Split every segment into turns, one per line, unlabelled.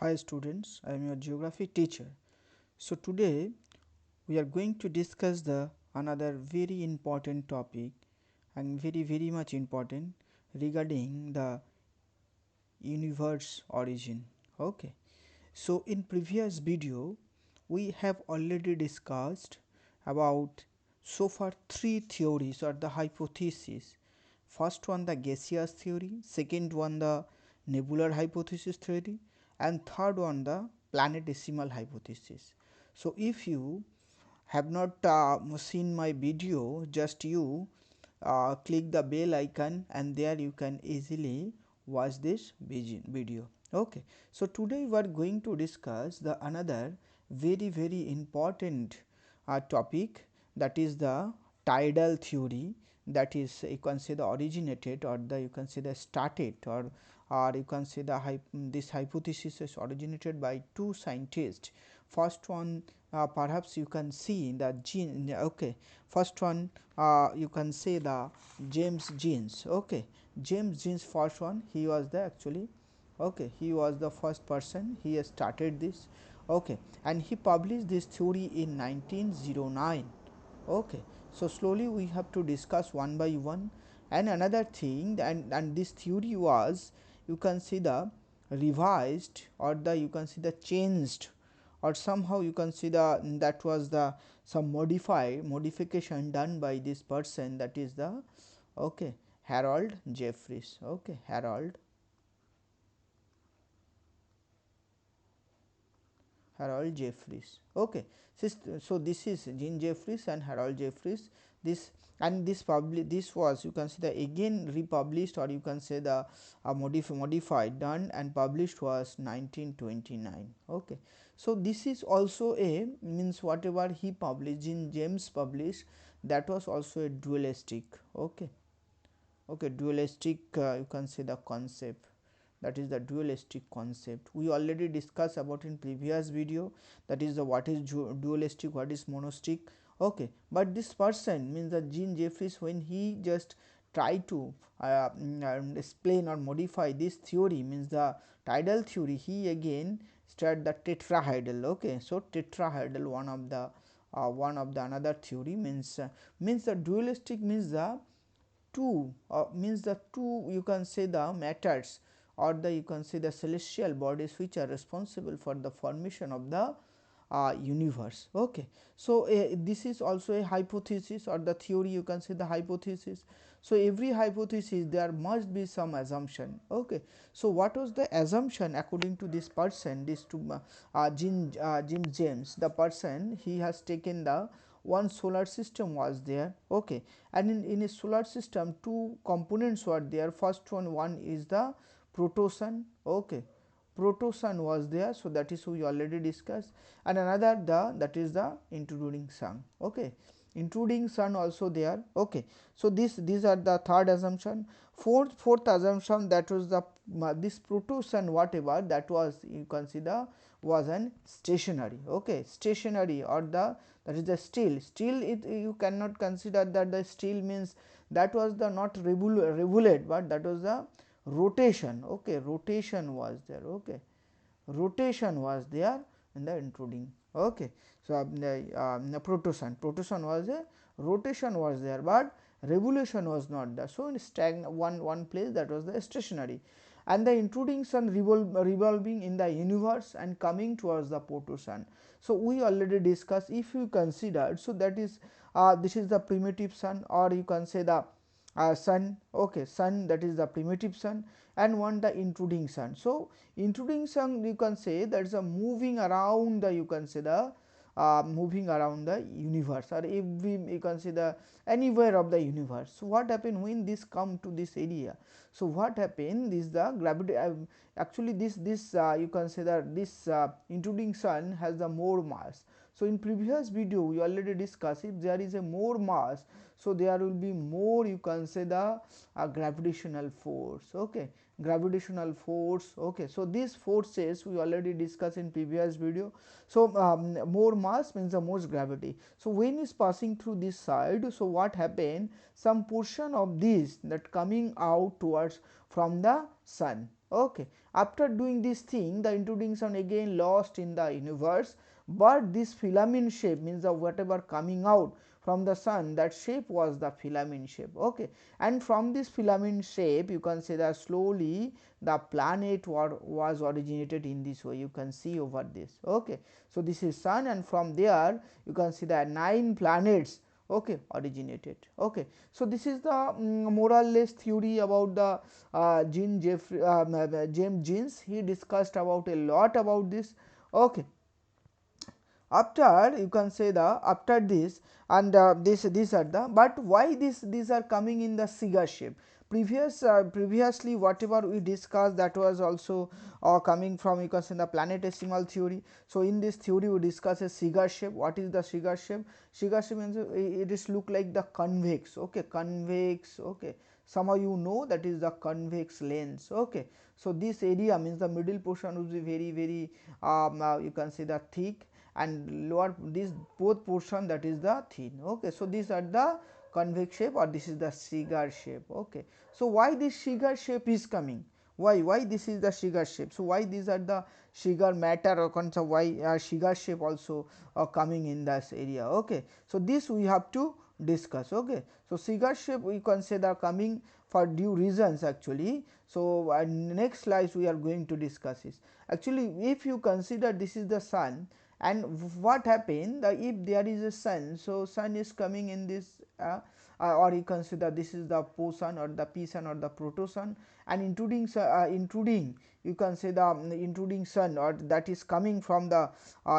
Hi students, I am your geography teacher. So today we are going to discuss the another very important topic and very much important regarding the universe origin. Okay. So in previous video we have already discussed about so far three theories or the hypotheses. First one the gaseous theory, second one the nebular hypothesis theory, and third one the planetesimal hypothesis. So if you have not seen my video, just you click the bell icon and there you can easily watch this video. Okay. So today we are going to discuss the another very important topic, that is the tidal theory, that is you can say the originated or the you can say the started or you can say the this hypothesis is originated by two scientists. First one perhaps you can see the gene. Okay. First one you can say the James Jeans. Okay. James Jeans first one, he was the actually okay, he was the first person, he has started this. Okay. And he published this theory in 1909. Okay. So slowly we have to discuss one by one. And another thing, and this theory was, you can see the revised or the you can see the changed or somehow you can see the that was the some modification done by this person, that is the okay Harold Jeffreys. Okay. Harold Jeffreys. Okay. So this is Jean Jeffreys and Harold Jeffreys. This and this was you can see the again republished or you can say the modified done and published was 1929. Okay. So this is also a means whatever he published, Jean James published, that was also a dualistic. Okay. Okay, dualistic you can say the concept, that is the dualistic concept we already discussed about in previous video, that is the what is dualistic, what is monistic. Okay. But this person means the Jean Jeffreys, when he just try to explain or modify this theory, means the tidal theory, he again start the tetrahedral. Okay. So tetrahedral one of the another theory means the dualistic means the two means the two you can say the matters or the you can say the celestial bodies which are responsible for the formation of the universe. Okay. So this is also a hypothesis or the theory, you can say the hypothesis. So every hypothesis there must be some assumption. Okay. So what was the assumption according to this person, this to Jim James, the person, he has taken the one solar system was there. Okay. And in a solar system two components were there. First one is the protosun. Okay. Protosun was there, so that is we already discussed, and another that is the intruding sun. Okay. Intruding sun also there. Okay. So these are the third assumption. Fourth assumption, that was the this protosun whatever that was you consider was an stationary. Okay. Stationary or the that is the still it you cannot consider that the still means that was the not revolute, but that was the rotation. Okay. Rotation was there. Okay. Rotation was there in the intruding. Okay. So the protosun was a rotation was there, but revolution was not there. So in stagnant one place, that was the stationary, and the intruding sun revolving in the universe and coming towards the protosun. So we already discussed, if you consider, so that is this is the primitive sun, or you can say the sun. Okay. Sun, that is the primitive sun, and one the intruding sun. So intruding sun you can say that is a moving around the you can say the moving around the universe, or every you can say the anywhere of the universe. So what happen when this come to this area? So what happen, this the gravity actually this you can say that this intruding sun has the more mass. So in previous video we already discussed, if there is a more mass, so there will be more you can say the gravitational force. Okay. Gravitational force. Okay. So these forces we already discussed in previous video. So more mass means the most gravity. So when is passing through this side, so what happen, some portion of this that coming out towards from the sun. Okay. After doing this thing, the intruding sun again lost in the universe, but this filament shape means the whatever coming out from the sun, that shape was the filament shape. Okay. And from this filament shape you can say that slowly the planet was originated in this way, you can see over this. Okay. So, this is sun, and from there you can see that 9 planets, okay, originated. Okay. So, this is the more or less theory about the James Jeans. He discussed about a lot about this. Okay. After you can say the after this, and these are the, but why these are coming in the cigar shape. Previously whatever we discussed, that was also coming from, you can say, the planetesimal theory. So, in this theory we discuss a cigar shape. What is the cigar shape? Cigar shape means it is look like the convex. Okay, convex. Okay, somehow you know that is the convex lens. Okay. So, this area means the middle portion will be very you can say the thick, and lower this both portion, that is the thin. Okay. So, these are the convex shape, or this is the cigar shape. Okay. So, why this cigar shape is coming? Why this is the cigar shape? So, why these are the cigar matter, or why cigar shape also coming in this area? Okay. So, this we have to discuss. Okay. So, cigar shape we consider coming for due reasons actually. So, next slides we are going to discuss this. Actually, if you consider this is the sun, and what happened, if there is a sun, so sun is coming in this or you consider this is the poson or the p sun or the protosun, and intruding you can say the intruding sun, or that is coming from the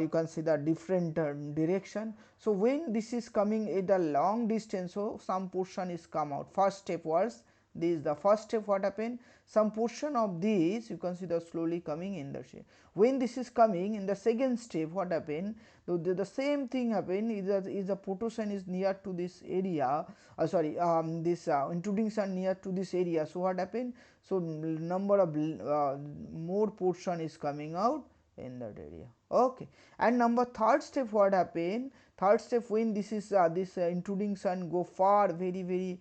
you can say the different direction. So, when this is coming at a long distance, so some portion is come out. First step was this is the first step. What happened, some portion of this you consider slowly coming in the shape. When this is coming in the second step, what happened, the same thing happen is the protosun is near to this area, sorry, this intruding sun near to this area. So, what happened, so number of more portion is coming out in that area. Okay. And number third step, what happened, third step, when this is this intruding sun go far, very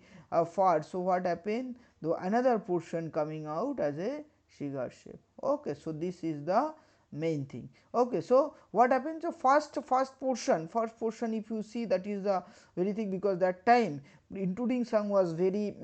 far. So, what happened, though another portion coming out as a cigar shape. Okay. So, this is the main thing. Okay. So, what happens, so first portion if you see, that is the very thing, because that time intruding sun was very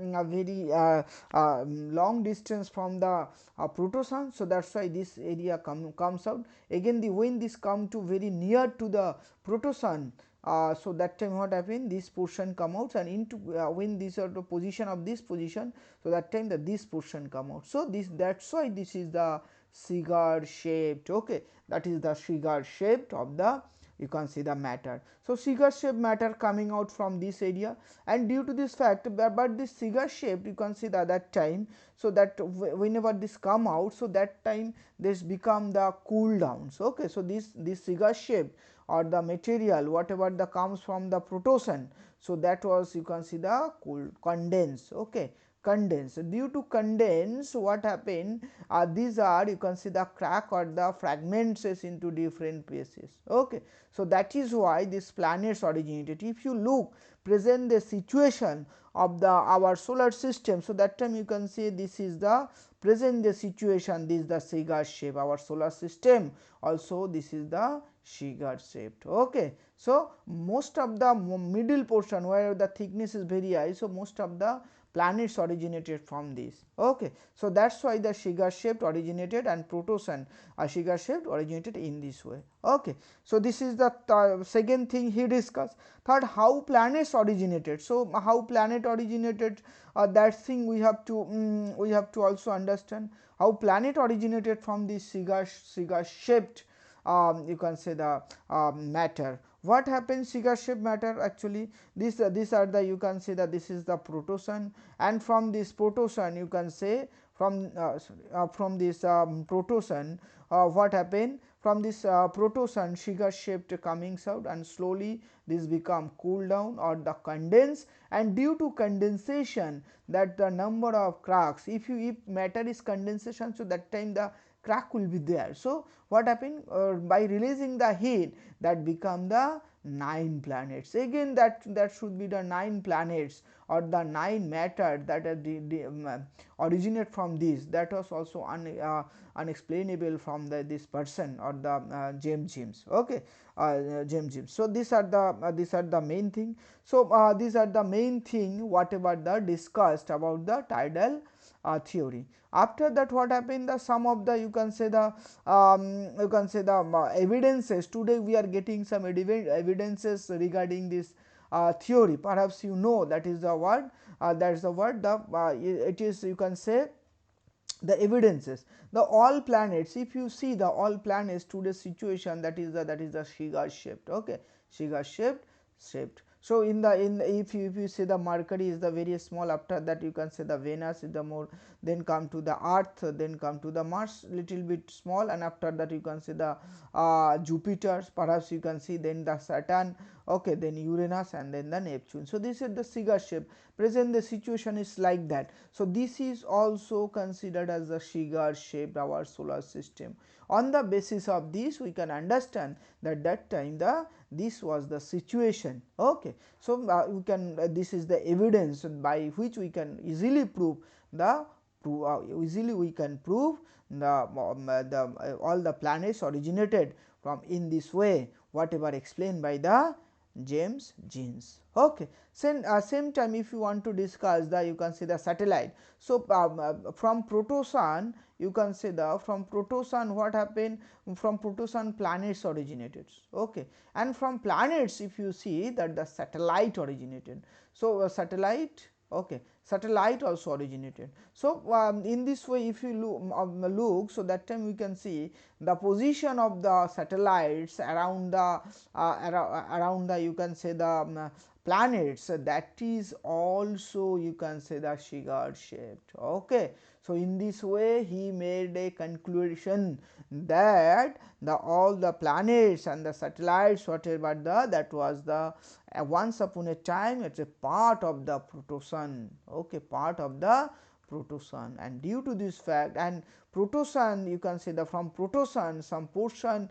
long distance from the protosun. So, that is why this area comes out. Again the when this come to very near to the protosun, so that time what happened, this portion come out, and into when these are the position of this position, so that time this portion come out. So, that is why this is the cigar shaped. Okay. That is the cigar shaped of the, you can see the matter. So, cigar shaped matter coming out from this area, and due to this fact, but this cigar shaped you can see that time. So, that whenever this come out, so that time this become the cool downs. Okay. So, this cigar shaped or the material whatever the comes from the protosun, so that was you can see the cool condense. Okay. Condense, due to condense what happened, these are you can see the crack or the fragments into different places. Okay. So, that is why these planets originated. If you look present the situation of the our solar system, so that time you can say this is the present the situation, this is the cigar shape, our solar system also this is the cigar shaped. Okay. So, most of the middle portion where the thickness is very high, so most of the planets originated from this. Okay. So, that is why the cigar shaped originated, and protosun cigar shaped originated in this way. Okay. So, this is the second thing he discussed. Third, how planets originated. So, how planet originated, that thing we have to also understand how planet originated from this cigar shaped you can say the matter. What happens, cigar shaped matter, actually these are the, you can say that this is the protosun, and from this protosun you can say from this protosun, what happened, from this protosun cigar shaped comings out, and slowly this become cool down or the condense, and due to condensation, that the number of cracks, if matter is condensation, so that time the crack will be there. So, what happened, by releasing the heat, that become the 9 planets. Again that should be the 9 planets or the 9 matter that are originate from this. That was also unexplainable from this person or the James. Okay, James. So these are the main thing. So these are the main thing whatever the discussed about the tidal theory. After that, what happened, the some of the evidences. Today we are getting some evidences regarding this theory. Perhaps you know that is the word, that is the word, the it is, you can say, the evidences. The all planets, if you see the all planets today's situation, that is the Shiga shaped. Okay, Shiga shaped. So if you say the Mercury is the very small, after that you can say the Venus is the more, then come to the Earth, then come to the Mars, little bit small, and after that you can see the Jupiter, perhaps you can see, then the Saturn, okay, then Uranus, and then the Neptune. So this is the Shiga shape. Present the situation is like that. So this is also considered as the Shiga shaped our solar system. On the basis of this, we can understand that that time this was the situation. Okay, so we can this is the evidence by which we can easily prove the easily we can prove all the planets originated from in this way, whatever explained by the James Jeans. Okay. Same time, if you want to discuss the, you can see the satellite. So from protosun, you can say the from protosun what happened, from protosun planets originated. Okay, and from planets if you see that the satellite originated. So satellite, okay, satellite also originated. So in this way, if you look, so that time we can see the position of the satellites around the around the, you can say, the planets, that is also, you can say, the Shiga shaped. Okay, so in this way he made a conclusion that the all the planets and the satellites, whatever that was the once upon a time, it's a part of the protosun. Okay, part of the protosun, and due to this fact, and protosun, you can say, the from protosun some portion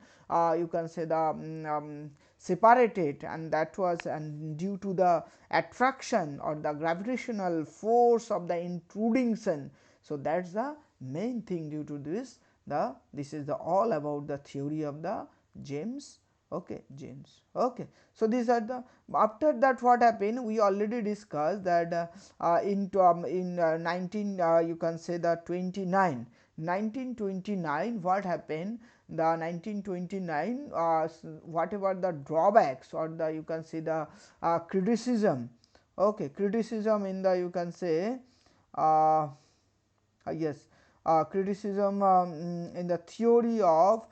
you can say the separated, and that was, and due to the attraction or the gravitational force of the intruding sun. So that's the main thing. Due to this, this is the all about the theory of the James. Okay, James. Okay, so these are the, after that what happened, we already discussed that in 19 you can say the 1929 what happened, the 1929 whatever the drawbacks or the, you can see, the criticism. Okay, criticism in the, you can say, uh, yes, criticism in the theory of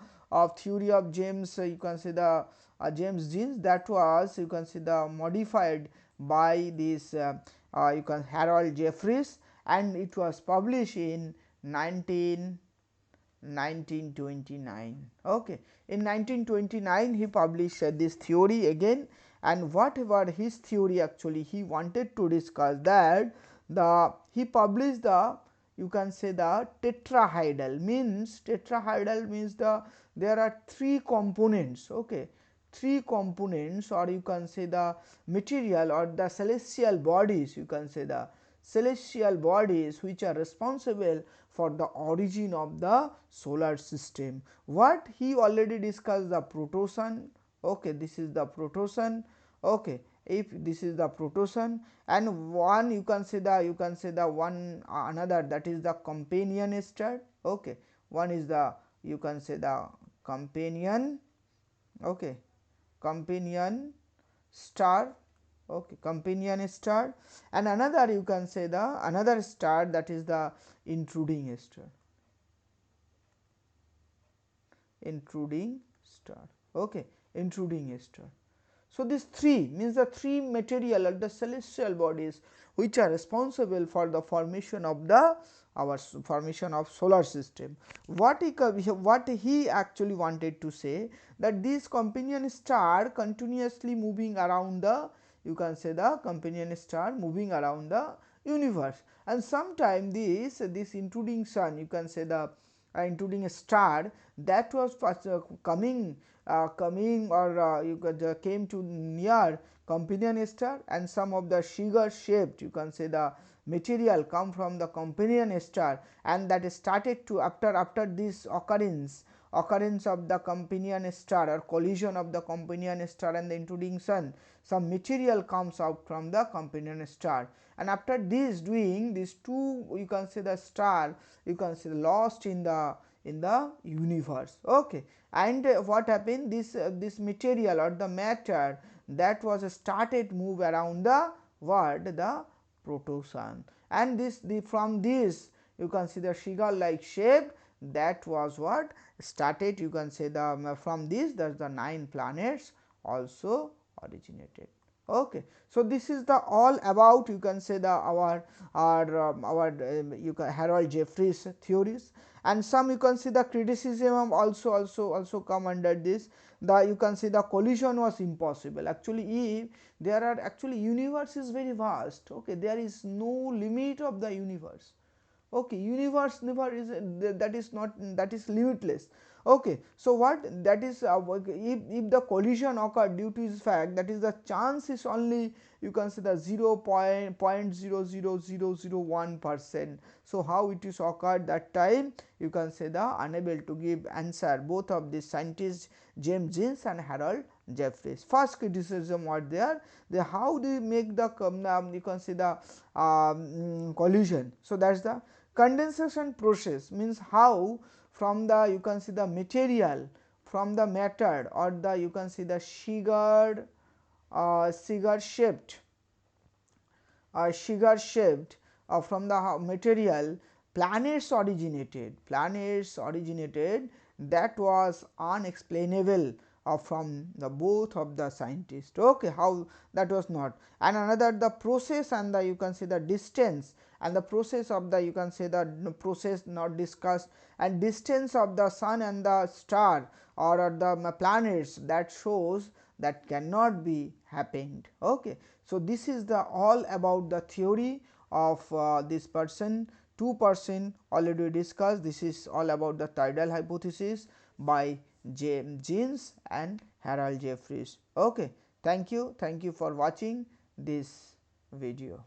James, you can say the James Jeans, that was, you can see, the modified by this you can Harold Jeffreys, and it was published in 1929. Okay, in 1929 he published this theory again, and whatever his theory, actually he wanted to discuss that he published the, you can say, the tetrahedral, means there are three components. Okay, three components, or you can say the material or the celestial bodies, you can say the celestial bodies which are responsible for the origin of the solar system. What he already discussed, the protosun. Okay, this is the protosun. Okay, if this is the protosun, and one, you can say the one another, that is the companion star. Okay, one is the, you can say, the companion. Okay, companion star. Okay, companion star, and another, you can say, the another star, that is the intruding star. Intruding star. Okay, intruding star. So these three means the three material or the celestial bodies which are responsible for the formation of the our formation of solar system. What he actually wanted to say, that this companion star continuously moving around the, you can say, the companion star moving around the universe, and sometime this intruding sun, you can say, the including a star that was first, coming or you could, came to near companion star, and some of the sugar shaped, you can say, the material come from the companion star, and that started to after this occurrence of the companion star or collision of the companion star and the intruding sun, some material comes out from the companion star, and after this doing these two, you can say, the star, you can say, lost in the universe. Okay. And what happened, this material or the matter that was started move around the world, the protosun, and from this, you can see the cigar like shape, that was what started, you can say, the from this, that the 9 planets also originated. Okay. So, this is the all about, you can say, the our you can Harold Jeffreys theories, and some, you can see, the criticism also come under this, the, you can see, the collision was impossible. Actually, if there are actually universe is very vast, okay, there is no limit of the universe. Okay, universe never is, that is not, that is limitless. Okay. So, what that is, if the collision occurred due to this fact, that is the chance is only, you can say, the 0.00001%. So, how it is occurred that time, you can say, the unable to give answer, both of the scientists James Jeans and Harold Jeffreys. First criticism what there, they how they make the you can say, the collision. So, that is the condensation process, means how from the, you can see, the material from the matter or the, you can see, the cigar shaped from the material, planets originated that was unexplainable from the both of the scientists. Okay, how that was not, and another the process and the, you can see, the distance, and the process of the, you can say, the process not discussed, and distance of the sun and the star or the planets, that shows that cannot be happened. Okay. So, this is the all about the theory of this person, 2% already discussed. This is all about the tidal hypothesis by James Jeans and Harold Jeffreys. Okay. Thank you for watching this video.